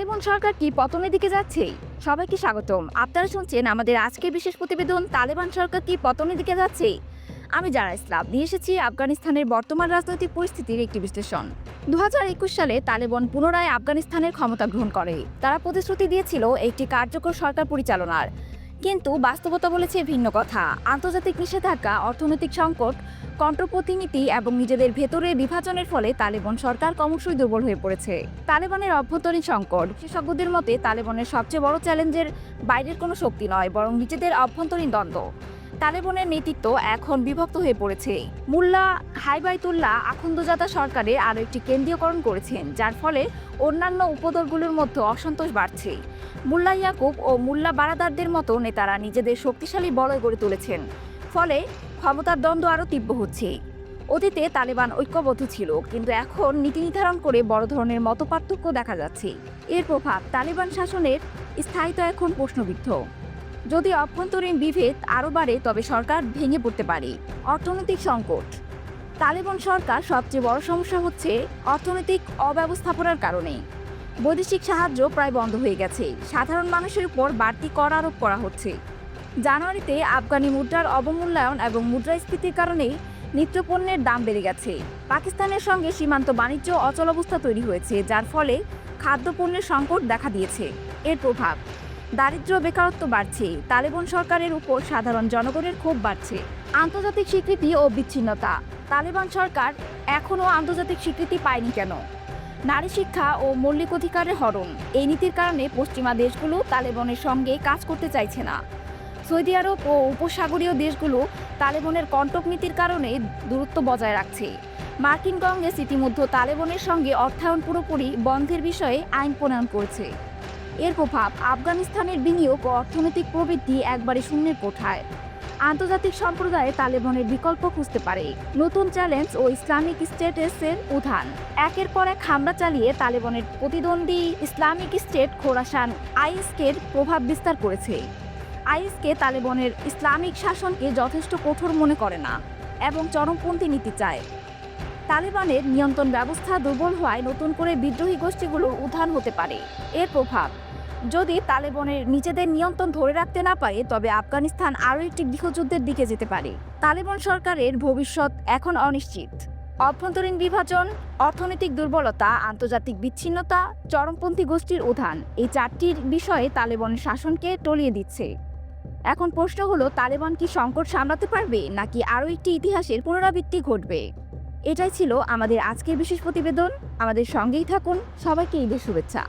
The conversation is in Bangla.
তালেবান সরকার কি পতনের দিকে যাচ্ছে? সবাইকে স্বাগতম। আপনারা শুনছেন আমাদের আজকের বিশেষ প্রতিবেদন, তালেবান সরকার কি পতনের দিকে যাচ্ছে। আমি যারা ইসলাম নিয়ে এসেছি আফগানিস্তানের বর্তমান রাজনৈতিক পরিস্থিতির একটি বিশ্লেষণ। 2021 সালে তালেবান পুনরায় আফগানিস্তানের ক্ষমতা গ্রহণ করে। তারা প্রতিশ্রুতি দিয়েছিল একটি কার্যকর সরকার পরিচালনার, কিন্তু বাস্তবতা বলেছে ভিন্ন কথা। আন্তর্জাতিক নিষেধাজ্ঞা, অর্থনৈতিক সংকট, কন্ট্রপ্রতিনীতি এবং নিজেদের ভেতরে বিভাজনের ফলে তালেবান সরকার ক্রমশই দুর্বল হয়ে পড়েছে। তালেবানের অভ্যন্তরীণ সংকট, বিশেষজ্ঞদের মতে তালেবানের সবচেয়ে বড় চ্যালেঞ্জের বাইরের কোনো শক্তি নয়, বরং নিজেদের অভ্যন্তরীণ দ্বন্দ্ব। তালেবানের নেতৃত্ব এখন বিভক্ত হয়ে পড়েছে। মুল্লা হাইবায়তুল্লাহ আখুন্দজাদা সরকারের আরও একটি কেন্দ্রীয়করণ করেছেন, যার ফলে অন্যান্য উপদলগুলোর মধ্যে অসন্তোষ বাড়ছে। মুল্লা ইয়াকুব ও মুল্লা বারাদারদের মতো নেতারা নিজেদের শক্তিশালী বলয় গড়ে তুলেছেন, ফলে ক্ষমতার দ্বন্দ্ব আরও তীব্র হচ্ছে। অতীতে তালেবান ঐক্যবদ্ধ ছিল, কিন্তু এখন নীতি নির্ধারণ করে বড় ধরনের মতপার্থক্য দেখা যাচ্ছে। এর প্রভাব তালেবান শাসনের স্থায়িত্ব এখন প্রশ্নবিদ্ধ। যদি অভ্যন্তরীণ বিভেদ আরও বাড়ে তবে সরকার ভেঙে পড়তে পারে। অর্থনৈতিক সংকট, তালেবান সরকার সবচেয়ে বড় সমস্যা হচ্ছে অর্থনৈতিক অব্যবস্থাপনার কারণে। বৈদেশিক সাহায্য প্রায় বন্ধ হয়ে গেছে, সাধারণ মানুষের উপর বাড়তি কর আরোপ করা হচ্ছে। জানুয়ারিতে আফগানি মুদ্রার অবমূল্যায়ন এবং মুদ্রাস্ফীতির কারণে নিত্যপণ্যের দাম বেড়ে গেছে। পাকিস্তানের সঙ্গে সীমান্ত বাণিজ্য অচলাবস্থা তৈরি হয়েছে, যার ফলে খাদ্যপণ্যের সংকট দেখা দিয়েছে। এর প্রভাব দারিদ্র্য, বেকারত্ব বাড়ছে। তালেবান সরকারের উপর সাধারণ জনগণের ক্ষোভ বাড়ছে। আন্তর্জাতিক স্বীকৃতি ও বিচ্ছিন্নতা, তালেবান সরকার এখনও আন্তর্জাতিক স্বীকৃতি পায়নি কেন? নারী শিক্ষা ও মৌলিক অধিকারের হরণ, এই নীতির কারণে পশ্চিমা দেশগুলো তালেবানের সঙ্গে কাজ করতে চাইছে না। সৌদি আরব ও উপসাগরীয় দেশগুলো তালেবানের কণ্টক নীতির কারণে দূরত্ব বজায় রাখছে। মার্কিন কংগ্রেস ইতিমধ্যে তালেবানের সঙ্গে অর্থায়ন পুরোপুরি বন্ধের বিষয়ে আইন প্রণয়ন করেছে। এর প্রভাব আফগানিস্তানের বিনিয়োগ ও অর্থনৈতিক প্রবৃদ্ধি একবারে শূন্যের কোঠায়। আন্তর্জাতিক সম্প্রদায়ে তালেবানের বিকল্প খুঁজতে পারে। নতুন চ্যালেঞ্জ ও ইসলামিক স্টেটের উত্থান, একের পর এক হামলা চালিয়ে তালেবানের প্রতিদ্বন্দ্বী ইসলামিক স্টেট খোরাসান আইএসকে প্রভাব বিস্তার করেছে। আইএসকে তালেবানের ইসলামিক শাসনকে যথেষ্ট কঠোর মনে করে না এবং চরমপন্থী নীতি চায়। তালেবানের নিয়ন্ত্রণ ব্যবস্থা দুর্বল হওয়ায় নতুন করে বিদ্রোহী গোষ্ঠীগুলোর উত্থান হতে পারে। এর প্রভাব, যদি তালেবানের নিজেদের নিয়ন্ত্রণ ধরে রাখতে না পারে তবে আফগানিস্তান আরও একটি গৃহযুদ্ধের দিকে যেতে পারে। তালেবান সরকারের ভবিষ্যৎ এখন অনিশ্চিত। অভ্যন্তরীণ বিভাজন, অর্থনৈতিক দুর্বলতা, আন্তর্জাতিক বিচ্ছিন্নতা, চরমপন্থী গোষ্ঠীর উত্থান, এই চারটির বিষয়ে তালেবানের শাসনকে টলিয়ে দিচ্ছে। এখন প্রশ্ন হলো, তালেবান কি সংকট সামলাতে পারবে, নাকি আরও একটি ইতিহাসের পুনরাবৃত্তি ঘটবে? এটাই ছিল আমাদের আজকের বিশেষ প্রতিবেদন। আমাদের সঙ্গেই থাকুন। সবাইকে ঈদের শুভেচ্ছা।